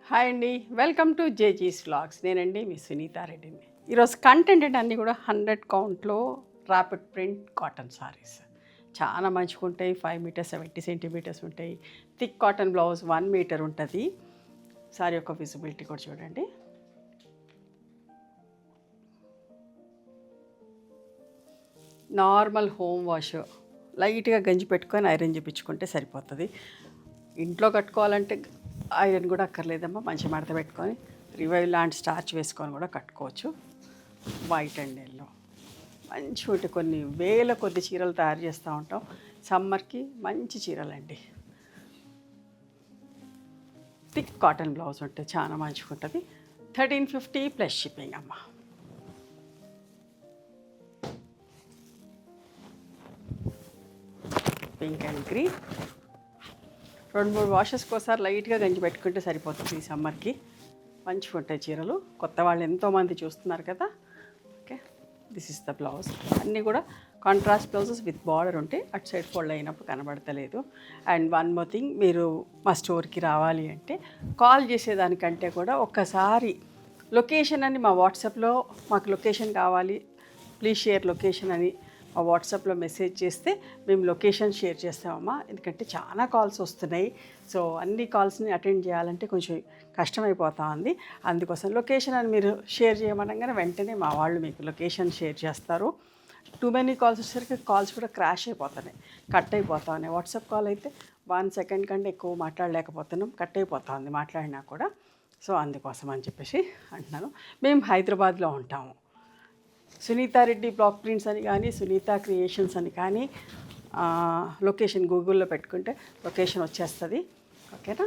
Hi అండి, welcome to జేజీస్ vlogs. నేనండి మీ సునీతారెడ్డిని. ఈరోజు కంటెంట్ అంటే అన్నీ కూడా 100 కౌంట్లో ర్యాపిడ్ ప్రింట్ కాటన్ సారీస్ చాలా మంచిగా ఉంటాయి. 5 మీటర్స్ 70 సెంటీమీటర్స్ ఉంటాయి. థిక్ కాటన్ బ్లౌజ్ 1 మీటర్ ఉంటుంది. సారీ యొక్క విజిబిలిటీ కూడా చూడండి. నార్మల్ హోమ్ వాష్ లైట్గా గంజి పెట్టుకొని ఐరన్ చేయించుకుంటే సరిపోతుంది. ఇంట్లో కట్టుకోవాలంటే ఐరన్ కూడా అక్కర్లేదమ్మా. మంచి మడత పెట్టుకొని రివైవ్ లాంటి స్టార్చ్ వేసుకొని కూడా కట్టుకోవచ్చు. వైట్ అండ్ ఎల్లో మంచి ఉంటే కొన్ని వేల కొద్ది చీరలు తయారు చేస్తూ ఉంటాం. సమ్మర్కి మంచి చీరలండి. థిక్ కాటన్ బ్లౌజ్ ఉంటే చాలా మంచిగా ఉంటుంది. 1350 ప్లస్ షిప్పింగ్ అమ్మ. పింక్ అండ్ గ్రీన్ 2-3 వాషెస్కి ఒకసారి లైట్గా గంజి పెట్టుకుంటే సరిపోతుంది. ఈ సమ్మర్కి మంచిగా ఉంటాయి చీరలు. కొత్త వాళ్ళు ఎంతోమంది చూస్తున్నారు కదా. Okay, this is the blouse. అన్నీ కూడా కాంట్రాస్ట్ బ్లౌజెస్ విత్ బార్డర్ ఉంటే అటు సైడ్ ఫోల్డ్ అయినప్పుడు కనబడతలేదు. అండ్ వన్ మోర్ థింగ్, మీరు మా స్టోర్కి రావాలి అంటే కాల్ చేసేదానికంటే కూడా ఒక్కసారి లొకేషన్ అని మా వాట్సాప్లో మాకు లొకేషన్ కావాలి, ప్లీజ్ షేర్ లొకేషన్ అని మా వాట్సాప్లో మెసేజ్ చేస్తే మేము లొకేషన్ షేర్ చేస్తామమ్మా. ఎందుకంటే చాలా కాల్స్ వస్తున్నాయి. సో అన్ని కాల్స్ని అటెండ్ చేయాలంటే కొంచెం కష్టమైపోతా ఉంది. అందుకోసం లొకేషన్ అని మీరు షేర్ చేయమనగానే వెంటనే మా వాళ్ళు మీకు లొకేషన్ షేర్ చేస్తారు. టూ మెనీ కాల్స్ వచ్చేసరికి కాల్స్ కూడా క్రాష్ అయిపోతున్నాయి, కట్ అయిపోతా ఉన్నాయి. వాట్సాప్ కాల్ అయితే 1 సెకండ్ కంటే ఎక్కువ మాట్లాడలేకపోతున్నాం, కట్ అయిపోతా ఉంది మాట్లాడినా కూడా. సో అందుకోసం అని చెప్పేసి అంటున్నాను. మేము హైదరాబాద్లో ఉంటాము. సునీతారెడ్డి బ్లాక్ ప్రింట్స్ అని కానీ, సునీత క్రియేషన్స్ అని కానీ లొకేషన్ గూగుల్లో పెట్టుకుంటే లొకేషన్ వచ్చేస్తుంది. ఓకేనా.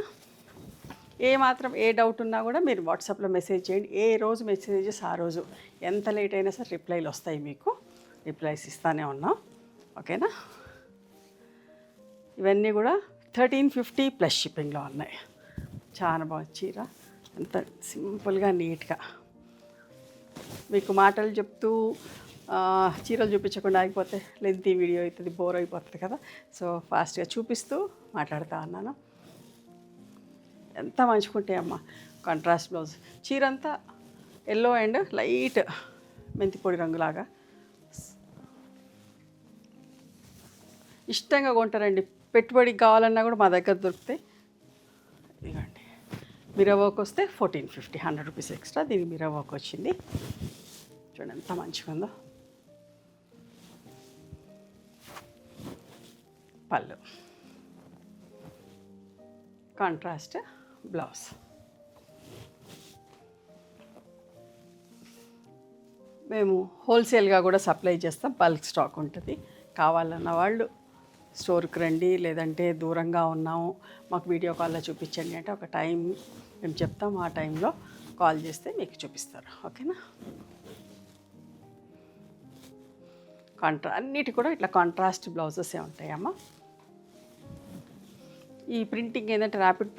ఏ డౌట్ ఉన్నా కూడా మీరు వాట్సాప్లో మెసేజ్ చేయండి. ఏ రోజు మెసేజెస్ ఆ రోజు, ఎంత లేట్ అయినా సరే రిప్లైలు వస్తాయి మీకు. రిప్లైస్ ఇస్తూనే ఉన్నాం. ఓకేనా. ఇవన్నీ కూడా 1350 ప్లస్ షిప్పింగ్లో ఉన్నాయి. చాలా బాగుంది చీర. ఎంత సింపుల్గా నీట్గా మీకు మాటలు చెప్తూ చీరలు చూపించకుండా ఆగిపోతే లెంతీ వీడియో అవుతుంది, బోర్ అయిపోతుంది కదా. సో ఫాస్ట్గా చూపిస్తూ మాట్లాడుతూ ఉన్నాను. ఎంత మంచుకుంటాయి అమ్మ. కాంట్రాస్ట్ బ్లౌజ్ చీర అంతా ఎల్లో అండ్ లైట్ మెంతిపొడి రంగులాగా ఇష్టంగా కొంటారండి. పెట్టుబడికి కావాలన్నా కూడా మా దగ్గర దొరుకుతాయి. ఇదిగోండి, మిర్రర్ వర్క్ వస్తే 1450, 100 రూపీస్ ఎక్స్ట్రా. దీనికి మిర్రర్ వర్క్ వచ్చింది. చూడండి ఎంత మంచిగా ఉందో. పళ్ళు, కాంట్రాస్ట్ బ్లౌజ్. మేము హోల్సేల్గా కూడా సప్లై చేస్తాం. బల్క్ స్టాక్ ఉంటుంది. కావాలన్న వాళ్ళు స్టోర్కి రండి, లేదంటే దూరంగా ఉన్నాము మాకు వీడియో కాల్లో చూపించండి అంటే ఒక టైం మేము చెప్తాం. ఆ టైంలో కాల్ చేస్తే మీకు చూపిస్తారు. ఓకేనా. అన్నిటి కూడా ఇట్లా కాంట్రాస్ట్ బ్లౌజెస్ ఉంటాయమ్మా. ఈ ప్రింటింగ్ ఏంటంటే ర్యాపిడ్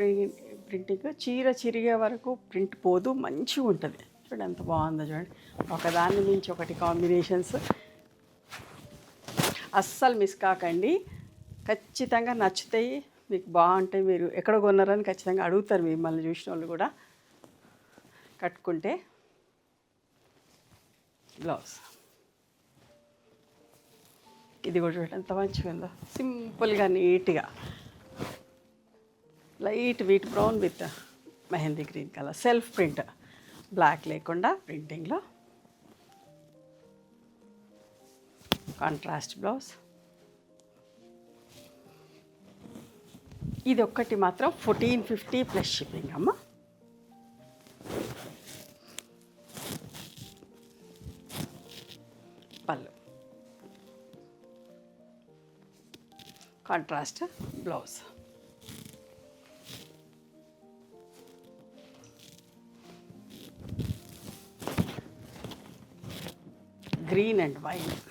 ప్రింటింగ్, చీర చిరిగే వరకు ప్రింట్ పోదు, మంచిగా ఉంటుంది. చూడండి ఎంత బాగుందో చూడండి. ఒకదాని నుంచి ఒకటి కాంబినేషన్స్. అస్సలు మిస్ కాకండి. ఖచ్చితంగా నచ్చుతాయి, మీకు బాగుంటాయి. మీరు ఎక్కడ కొన్నారని ఖచ్చితంగా అడుగుతారు మిమ్మల్ని చూసిన వాళ్ళు కూడా. కట్టుకుంటే బ్లౌజ్ ఇది కూడా చూడండి ఎంత మంచిగా ఉందో. సింపుల్గా నీట్గా light wheat brown with mehndi green colour, self print, black లేకుండా ప్రింటింగ్లో. Contrast blouse. ఇది ఒక్కటి మాత్రం 1450 ప్లస్ షిప్పింగ్ అమ్మ. పళ్ళు, contrast blouse. Green and white.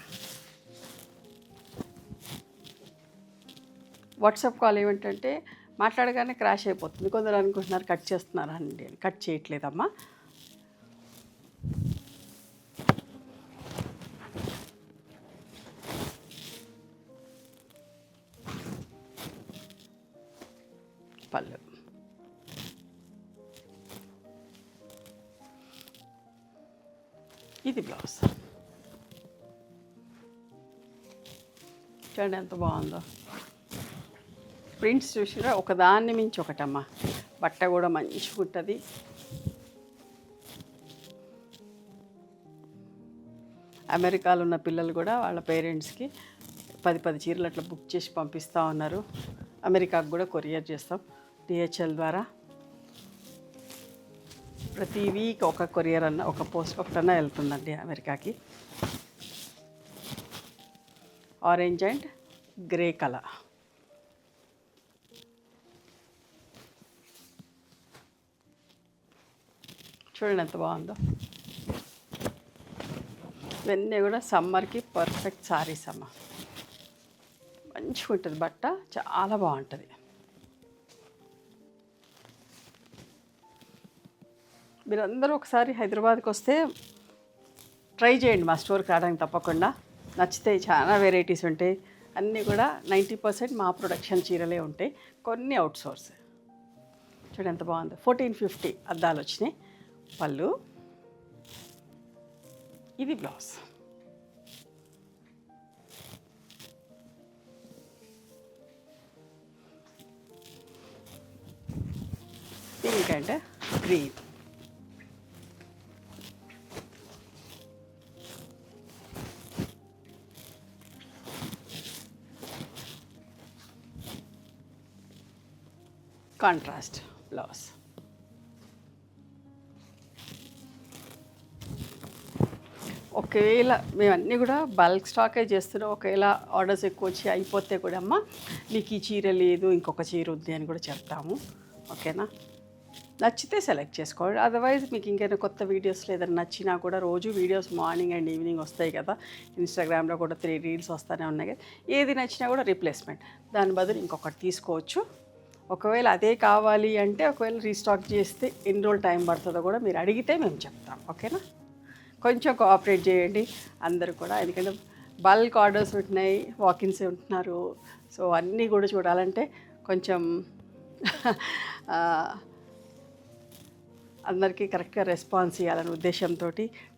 WhatsApp call ఏమిటంటే మాట్లాడగానే క్రాష్ అయిపోతుంది. కొందరు అనుకుంటున్నారు కట్ చేస్తున్నారా అండి. కట్ చేయట్లేదమ్మా. పళ్ళు, ఇది బ్లౌజ్. చూడండి ఎంత బాగుందో. ప్రింట్స్ చూసినా ఒకదాన్ని మించి ఒకటమ్మా. బట్ట కూడా మంచిగా ఉంటుంది. అమెరికాలో ఉన్న పిల్లలు కూడా వాళ్ళ పేరెంట్స్కి 10 చీరలు అట్లా బుక్ చేసి పంపిస్తూ ఉన్నారు. అమెరికాకు కూడా కొరియర్ చేస్తాం DHL ద్వారా. ప్రతి వీక్ ఒక కొరియర్ అన్న ఒక పోస్ట్ ఒకటన్నా వెళ్తుందండి అమెరికాకి. Orange and grey colour. చూడండి ఎంత బాగుందో. ఇవన్నీ కూడా సమ్మర్కి పర్ఫెక్ట్ సారీస్ అమ్మ. మంచిగా ఉంటుంది బట్ట, చాలా బాగుంటుంది. మీరందరూ ఒకసారి హైదరాబాద్కి వస్తే ట్రై చేయండి మా స్టోర్కి రావడానికి తప్పకుండా. నచ్చితే చాలా వెరైటీస్ ఉంటాయి. అన్నీ కూడా 90% మా ప్రొడక్షన్ చీరలే ఉంటాయి, కొన్ని అవుట్సోర్స్. చూడండి ఎంత బాగుందో. 1450 అద్దాలు వచ్చినాయి. పళ్ళు. ఇది blouse. Pink and green. Contrast blouse. ఒకవేళ మేమన్నీ కూడా బల్క్ స్టాకే చేస్తున్నాం. ఒకవేళ ఆర్డర్స్ ఎక్కువ వచ్చి అయిపోతే కూడా అమ్మ మీకు ఈ చీర లేదు, ఇంకొక చీర ఉంది అని కూడా చెప్తాము. ఓకేనా? నచ్చితే సెలెక్ట్ చేసుకోండి. అదర్వైజ్ మీకు ఇంకైనా కొత్త వీడియోస్ ఏదైనా నచ్చినా కూడా రోజు వీడియోస్ మార్నింగ్ అండ్ ఈవినింగ్ వస్తాయి కదా. ఇన్స్టాగ్రామ్లో కూడా 3 రీల్స్ వస్తూనే ఉన్నాయి కదా. ఏది నచ్చినా కూడా రీప్లేస్మెంట్, దాని బదులు ఇంకొకటి తీసుకోవచ్చు. ఒకవేళ అదే కావాలి అంటే ఒకవేళ రీస్టాక్ చేస్తే ఎన్ని రోజులు టైం పడుతుందో కూడా మీరు అడిగితే మేము చెప్తాం. ఓకేనా? కొంచెం కోఆపరేట్ చేయండి అందరూ కూడా, ఎందుకంటే బల్క్ ఆర్డర్స్ ఉంటున్నాయి, వాకిన్స్ ఉంటున్నారు. సో అన్నీ కూడా చూడాలంటే కొంచెం అందరికీ కరెక్ట్గా రెస్పాన్స్ ఇవ్వాలనే ఉద్దేశంతో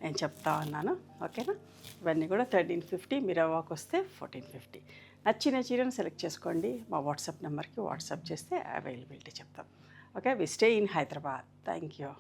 నేను చెప్తా ఉన్నాను. ఓకేనా? ఇవన్నీ కూడా 1350, మిరవాకు వస్తే 1450. నచ్చిన చీరను సెలెక్ట్ చేసుకోండి. మా వాట్సాప్ నెంబర్కి వాట్సాప్ చేస్తే అవైలబిలిటీ చెప్తాం. Okay? We stay in Hyderabad. Thank you.